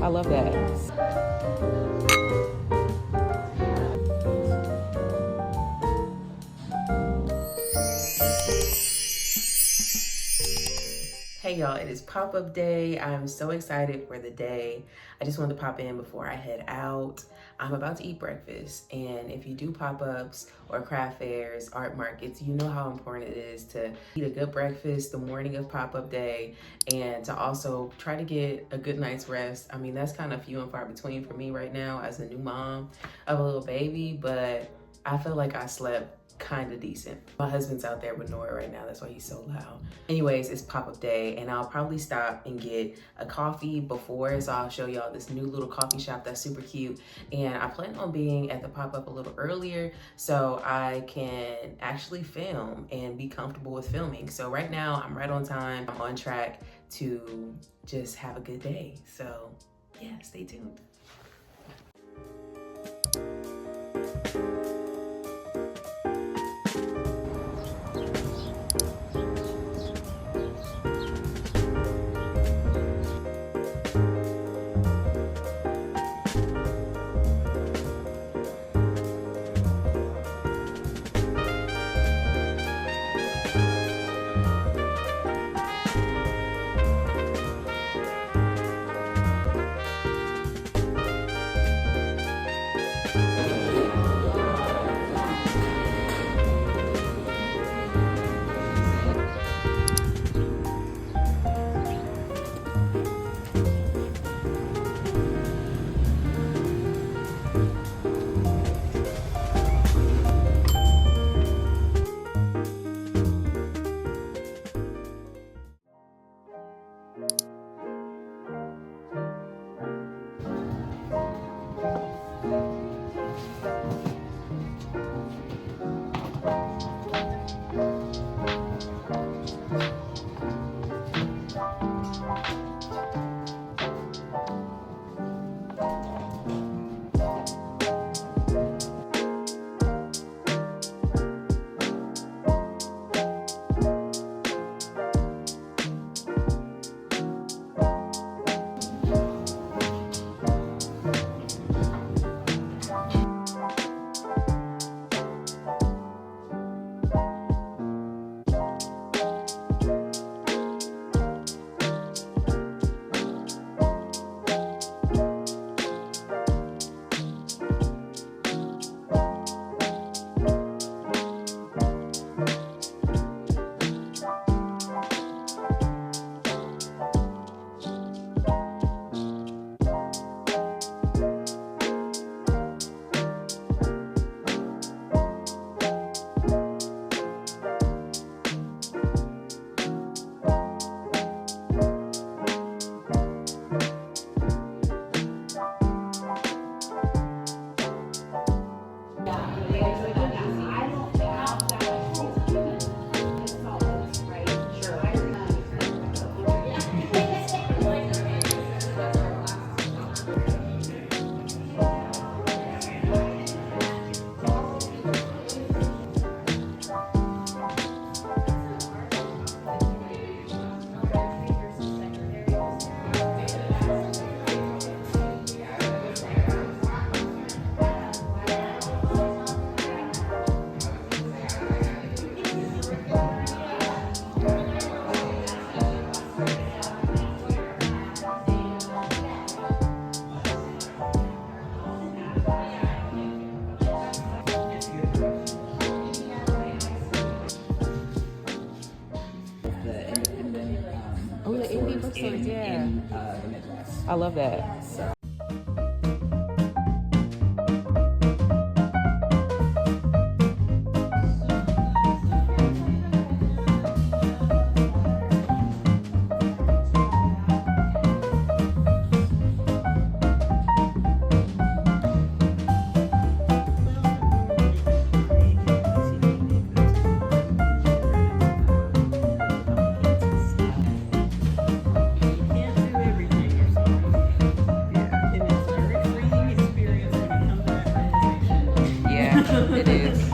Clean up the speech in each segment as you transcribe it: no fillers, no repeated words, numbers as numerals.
I love that. Hey y'all, it is pop-up day. I'm so excited for the day. I just wanted to pop in before I head out. I'm about to eat breakfast, and if you do pop-ups or craft fairs, art markets, you know how important it is to eat a good breakfast the morning of pop-up day and to also try to get a good night's rest. I mean, that's kind of few and far between for me right now as a new mom of a little baby, but I feel like I slept kind of decent. My husband's out there with Nora right now, that's why he's so loud. Anyways, it's pop-up day, and I'll probably stop and get a coffee before, so I'll show y'all this new little coffee shop that's super cute. And I plan on being at the pop-up a little earlier so I can actually film and be comfortable with filming. So right now I'm right on time. I'm on track to just have a good day. So yeah, stay tuned. Oh, the indie bookstores, yeah. In the Midwest. I love that. So. It is.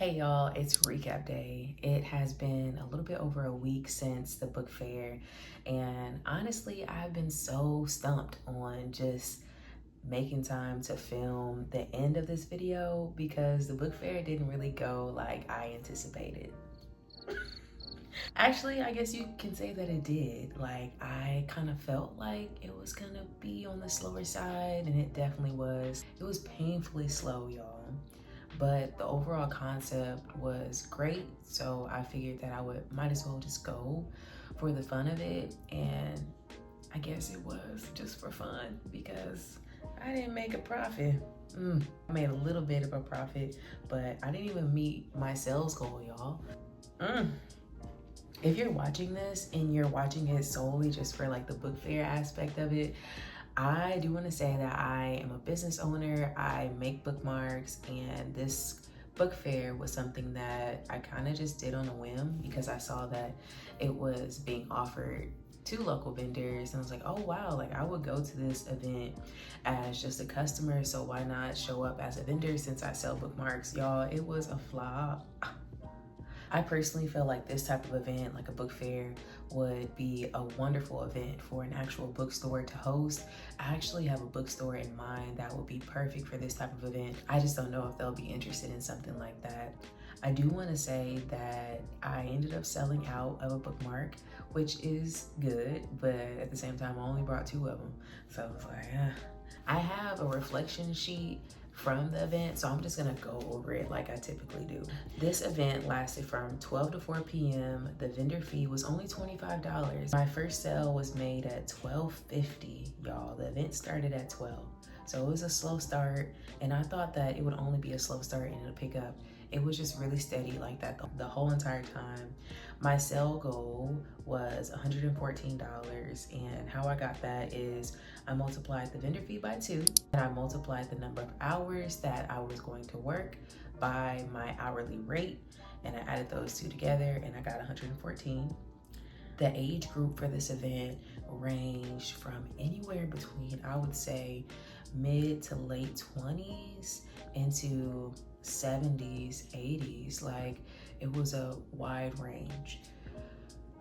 Hey y'all, it's recap day. It has been a little bit over a week since the book fair, and honestly, I've been so stumped on just making time to film the end of this video because the book fair didn't really go like I anticipated. Actually, I guess you can say that it did. Like, I kind of felt like it was gonna be on the slower side, and it definitely was. It was painfully slow, y'all. But the overall concept was great, so I figured that might as well just go for the fun of it. And I guess it was just for fun because I didn't make a profit. I made a little bit of a profit, but I didn't even meet my sales goal, y'all. If you're watching this and you're watching it solely just for like the book fair aspect of it, I do want to say that I am a business owner. I make bookmarks, and this book fair was something that I kind of just did on a whim because I saw that it was being offered to local vendors, and I was like, oh wow, like I would go to this event as just a customer, so why not show up as a vendor since I sell bookmarks? Y'all, it was a flop. I personally feel like this type of event, like a book fair, would be a wonderful event for an actual bookstore to host. I actually have a bookstore in mind that would be perfect for this type of event. I just don't know if they'll be interested in something like that. I do want to say that I ended up selling out of a bookmark, which is good, but at the same time, I only brought 2 of them. So I was like, I have a reflection sheet from the event, so I'm just gonna go over it like I typically do. This event lasted from 12 to 4 p.m. The vendor fee was only $25. My first sale was made at $12.50, y'all. The event started at 12. So it was a slow start, and I thought that it would only be a slow start and it'll pick up. It was just really steady like that the whole entire time. My sale goal was $114, and how I got that is I multiplied the vendor fee by 2, and I multiplied the number of hours that I was going to work by my hourly rate, and I added those 2 together and I got 114. The age group for this event ranged from anywhere between, I would say, mid to late 20s into 70s, 80s. Like, it was a wide range.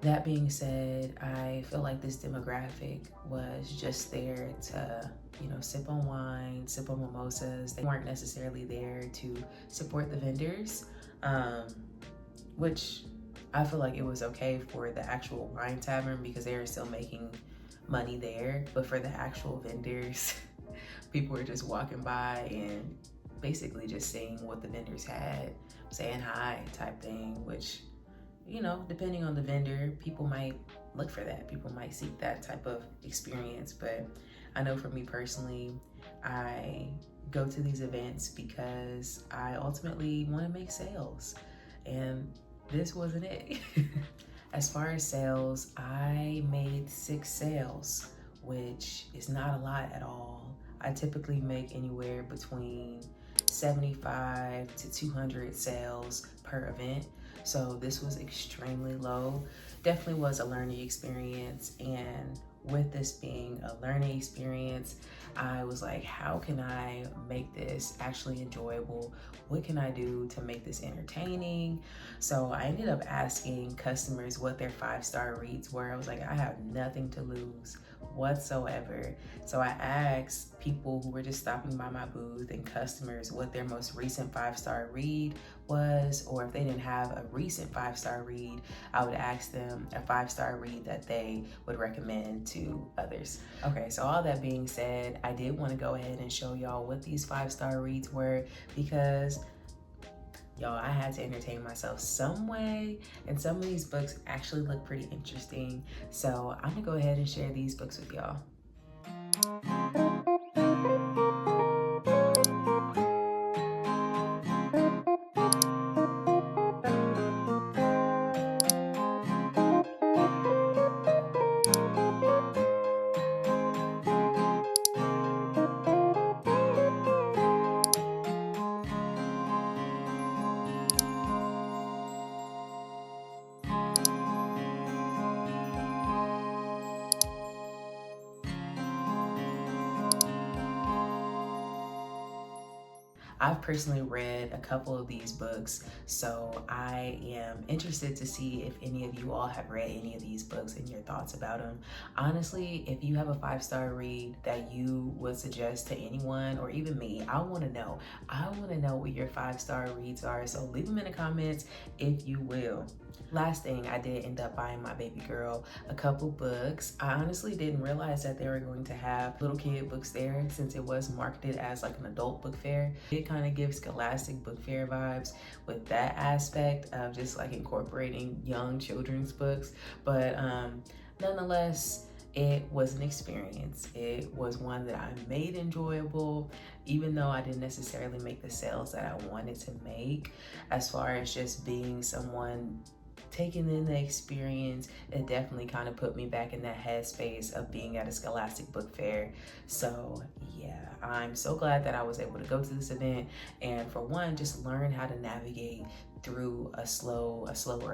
That being said, I feel like this demographic was just there to, sip on wine, sip on mimosas. They weren't necessarily there to support the vendors, which I feel like it was okay for the actual wine tavern because they were still making money there. But for the actual vendors, people were just walking by and basically just seeing what the vendors had, saying hi type thing, which, depending on the vendor, people might look for that. People might seek that type of experience. But I know for me personally, I go to these events because I ultimately want to make sales. And this wasn't it. As far as sales, I made 6 sales, which is not a lot at all. I typically make anywhere between 75 to 200 sales per event. So this was extremely low. Definitely was a learning experience. And with this being a learning experience, I was like, how can I make this actually enjoyable? What can I do to make this entertaining? So I ended up asking customers what their 5-star reads were. I was like, I have nothing to lose whatsoever. So I asked people who were just stopping by my booth and customers what their most recent 5-star read was, or if they didn't have a recent 5-star read, I would ask them a 5-star read that they would recommend to others. Okay, so all that being said, I did want to go ahead and show y'all what these 5-star reads were because y'all, I had to entertain myself some way, and some of these books actually look pretty interesting. So I'm gonna go ahead and share these books with y'all. I've personally read a couple of these books, so I am interested to see if any of you all have read any of these books and your thoughts about them. Honestly, if you have a 5-star read that you would suggest to anyone or even me, I want to know. I want to know what your 5-star reads are, so leave them in the comments if you will. Last thing, I did end up buying my baby girl a couple books. I honestly didn't realize that they were going to have little kid books there since it was marketed as like an adult book fair. It kind of gives Scholastic book fair vibes with that aspect of just like incorporating young children's books. But nonetheless, it was an experience. It was one that I made enjoyable, even though I didn't necessarily make the sales that I wanted to make. As far as just being someone taking in the experience, it definitely kind of put me back in that headspace of being at a Scholastic book fair. So yeah, I'm so glad that I was able to go to this event and for one, just learn how to navigate through a slower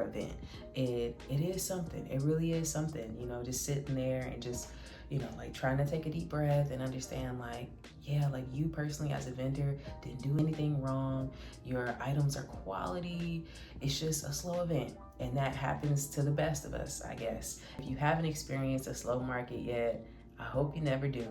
event. It is something. It really is something, you know, just sitting there and just, you know, like trying to take a deep breath and understand like, yeah, like you personally as a vendor didn't do anything wrong. Your items are quality. It's just a slow event. And that happens to the best of us, I guess. If you haven't experienced a slow market yet, I hope you never do.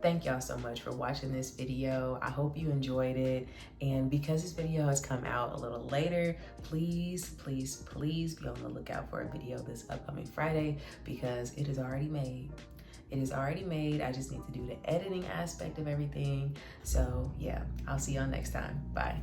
Thank y'all so much for watching this video. I hope you enjoyed it. And because this video has come out a little later, please, please, please be on the lookout for a video this upcoming Friday because it is already made. It is already made. I just need to do the editing aspect of everything. So yeah, I'll see y'all next time. Bye.